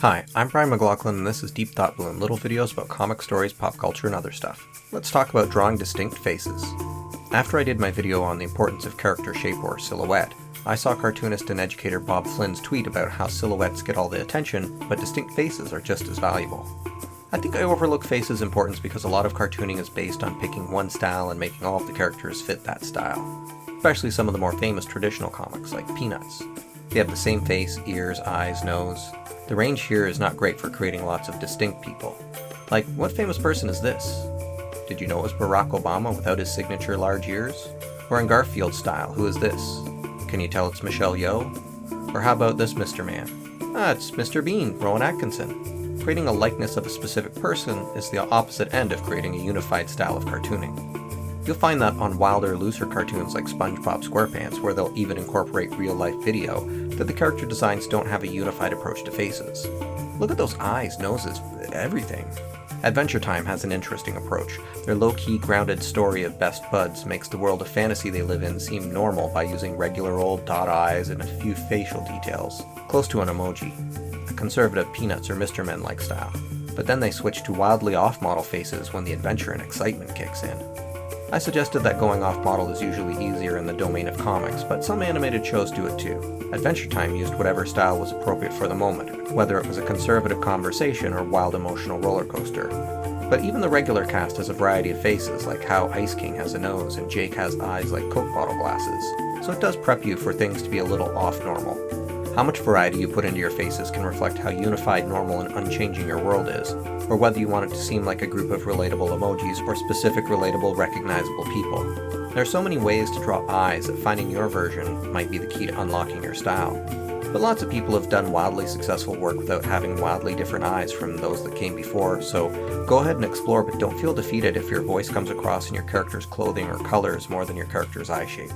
Hi, I'm Brian McLachlan and this is Deep Thought Balloon, little videos about comic stories, pop culture, and other stuff. Let's talk about drawing distinct faces. After I did my video on the importance of character shape or silhouette, I saw cartoonist and educator Bob Flynn's tweet about how silhouettes get all the attention, but distinct faces are just as valuable. I think I overlook faces' importance because a lot of cartooning is based on picking one style and making all of the characters fit that style. Especially some of the more famous traditional comics, like Peanuts. They have the same face, ears, eyes, nose. The range here is not great for creating lots of distinct people. Like, what famous person is this? Did you know it was Barack Obama without his signature large ears? Or in Garfield style, who is this? Can you tell it's Michelle Yeoh? Or how about this Mr. Man? It's Mr. Bean, Rowan Atkinson. Creating a likeness of a specific person is the opposite end of creating a unified style of cartooning. You'll find that on wilder, looser cartoons like SpongeBob SquarePants, where they'll even incorporate real-life video, that the character designs don't have a unified approach to faces. Look at those eyes, noses, everything. Adventure Time has an interesting approach. Their low-key, grounded story of best buds makes the world of fantasy they live in seem normal by using regular old dot eyes and a few facial details, close to an emoji, a conservative Peanuts or Mr. Men-like style. But then they switch to wildly off-model faces when the adventure and excitement kicks in. I suggested that going off-model is usually easier in the domain of comics, but some animated shows do it too. Adventure Time used whatever style was appropriate for the moment, whether it was a conservative conversation or wild emotional roller coaster. But even the regular cast has a variety of faces, like how Ice King has a nose and Jake has eyes like Coke bottle glasses, so it does prep you for things to be a little off-normal. How much variety you put into your faces can reflect how unified, normal, and unchanging your world is, or whether you want it to seem like a group of relatable emojis or specific relatable, recognizable people. There are so many ways to draw eyes that finding your version might be the key to unlocking your style. But lots of people have done wildly successful work without having wildly different eyes from those that came before, so go ahead and explore, but don't feel defeated if your voice comes across in your character's clothing or colors more than your character's eye shape.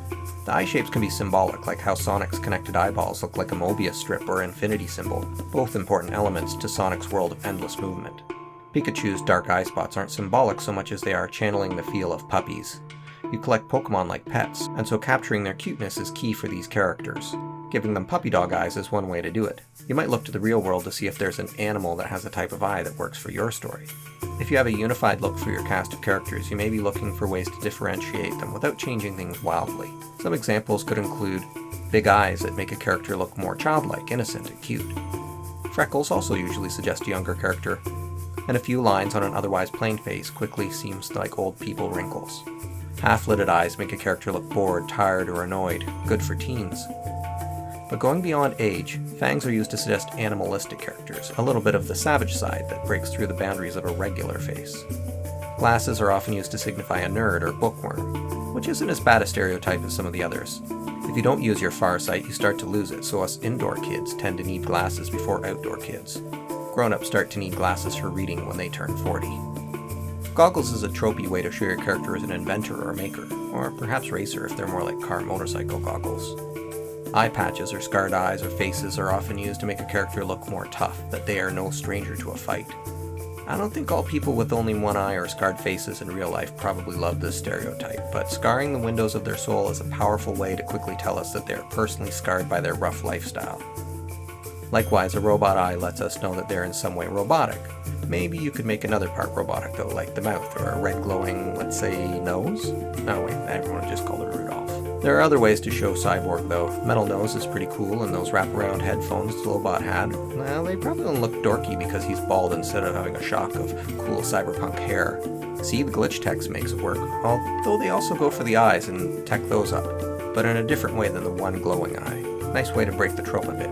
The eye shapes can be symbolic, like how Sonic's connected eyeballs look like a Mobius strip or infinity symbol, both important elements to Sonic's world of endless movement. Pikachu's dark eye spots aren't symbolic so much as they are channeling the feel of puppies. You collect Pokemon like pets, and so capturing their cuteness is key for these characters. Giving them puppy dog eyes is one way to do it. You might look to the real world to see if there's an animal that has a type of eye that works for your story. If you have a unified look for your cast of characters, you may be looking for ways to differentiate them without changing things wildly. Some examples could include big eyes that make a character look more childlike, innocent, and cute. Freckles also usually suggest a younger character, and a few lines on an otherwise plain face quickly seems like old people wrinkles. Half-lidded eyes make a character look bored, tired, or annoyed, good for teens. But going beyond age, fangs are used to suggest animalistic characters, a little bit of the savage side that breaks through the boundaries of a regular face. Glasses are often used to signify a nerd or bookworm, which isn't as bad a stereotype as some of the others. If you don't use your far sight, you start to lose it, so us indoor kids tend to need glasses before outdoor kids. Grown-ups start to need glasses for reading when they turn 40. Goggles is a tropey way to show your character as an inventor or maker, or perhaps racer if they're more like car motorcycle goggles. Eye patches or scarred eyes or faces are often used to make a character look more tough, that they are no stranger to a fight. I don't think all people with only one eye or scarred faces in real life probably love this stereotype, but scarring the windows of their soul is a powerful way to quickly tell us that they are personally scarred by their rough lifestyle. Likewise, a robot eye lets us know that they're in some way robotic. Maybe you could make another part robotic though, like the mouth, or a red glowing, let's say, nose? No wait, everyone just called it Rudolph. There are other ways to show cyborg though. Metal nose is pretty cool, and those wraparound headphones Lobot had, well, they probably don't look dorky because he's bald instead of having a shock of cool cyberpunk hair. See, the glitch text makes it work, although they also go for the eyes and tech those up, but in a different way than the one glowing eye. Nice way to break the trope a bit.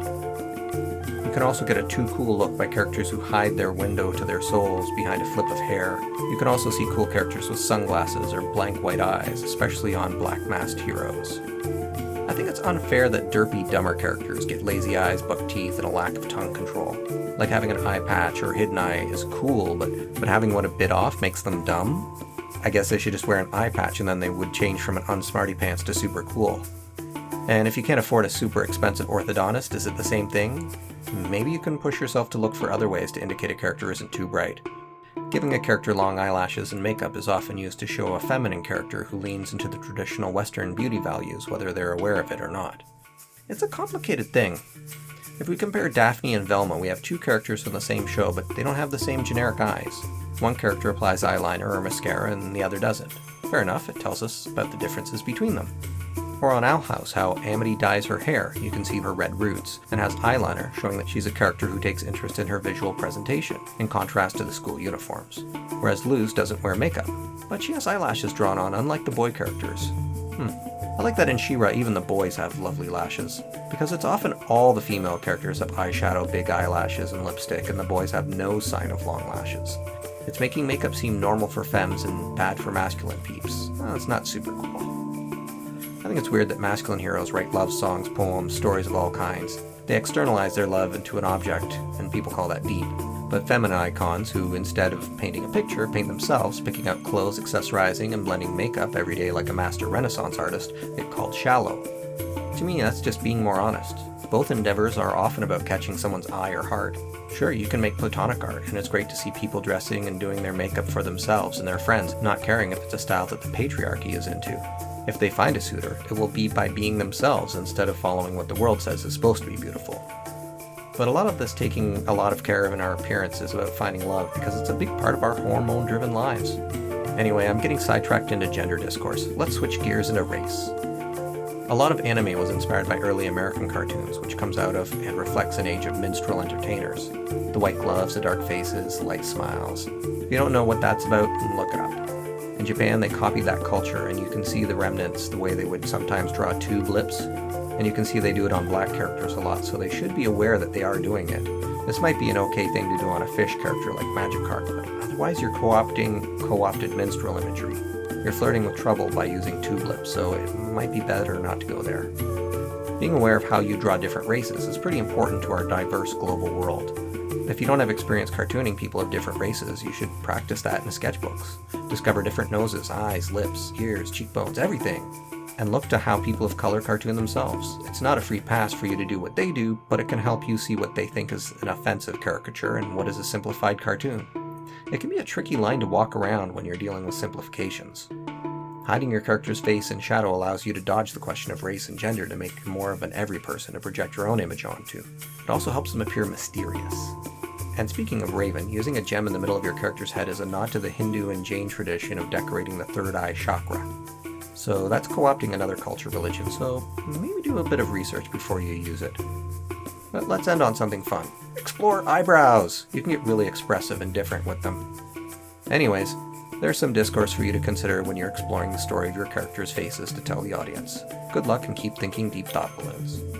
You can also get a too cool look by characters who hide their window to their souls behind a flip of hair. You can also see cool characters with sunglasses or blank white eyes, especially on black masked heroes. I think it's unfair that derpy, dumber characters get lazy eyes, buck teeth, and a lack of tongue control. Like having an eye patch or hidden eye is cool, but having one a bit off makes them dumb? I guess they should just wear an eye patch and then they would change from an unsmarty pants to super cool. And if you can't afford a super expensive orthodontist, is it the same thing? Maybe you can push yourself to look for other ways to indicate a character isn't too bright. Giving a character long eyelashes and makeup is often used to show a feminine character who leans into the traditional Western beauty values, whether they're aware of it or not. It's a complicated thing. If we compare Daphne and Velma, we have two characters from the same show, but they don't have the same generic eyes. One character applies eyeliner or mascara and the other doesn't. Fair enough, it tells us about the differences between them. Or on Owl House, how Amity dyes her hair, you can see her red roots, and has eyeliner, showing that she's a character who takes interest in her visual presentation, in contrast to the school uniforms. Whereas Luz doesn't wear makeup, but she has eyelashes drawn on, unlike the boy characters. I like that in She-Ra even the boys have lovely lashes, because it's often all the female characters have eyeshadow, big eyelashes, and lipstick, and the boys have no sign of long lashes. It's making makeup seem normal for femmes and bad for masculine peeps. It's not super cool. I think it's weird that masculine heroes write love songs, poems, stories of all kinds. They externalize their love into an object, and people call that deep. But feminine icons, who instead of painting a picture, paint themselves, picking out clothes, accessorizing, and blending makeup every day like a master Renaissance artist, get called shallow. To me, that's just being more honest. Both endeavors are often about catching someone's eye or heart. Sure, you can make platonic art, and it's great to see people dressing and doing their makeup for themselves and their friends, not caring if it's a style that the patriarchy is into. If they find a suitor, it will be by being themselves instead of following what the world says is supposed to be beautiful. But a lot of this taking a lot of care in our appearance is about finding love, because it's a big part of our hormone-driven lives. Anyway, I'm getting sidetracked into gender discourse. Let's switch gears into race. A lot of anime was inspired by early American cartoons, which comes out of and reflects an age of minstrel entertainers. The white gloves, the dark faces, light smiles. If you don't know what that's about, look it up. In Japan, they copied that culture, and you can see the remnants, the way they would sometimes draw tube lips. And you can see they do it on black characters a lot, so they should be aware that they are doing it. This might be an okay thing to do on a fish character like Magikarp, but otherwise you're co-opting co-opted minstrel imagery. You're flirting with trouble by using tube lips, so it might be better not to go there. Being aware of how you draw different races is pretty important to our diverse global world. If you don't have experience cartooning people of different races, you should practice that in sketchbooks. Discover different noses, eyes, lips, ears, cheekbones, everything. And look to how people of color cartoon themselves. It's not a free pass for you to do what they do, but it can help you see what they think is an offensive caricature and what is a simplified cartoon. It can be a tricky line to walk around when you're dealing with simplifications. Hiding your character's face in shadow allows you to dodge the question of race and gender to make more of an every person to project your own image onto. It also helps them appear mysterious. And speaking of Raven, using a gem in the middle of your character's head is a nod to the Hindu and Jain tradition of decorating the third eye chakra. So that's co-opting another culture religion, so maybe do a bit of research before you use it. But let's end on something fun. Explore eyebrows! You can get really expressive and different with them. Anyways, there's some discourse for you to consider when you're exploring the story of your character's faces to tell the audience. Good luck and keep thinking deep thought balloons.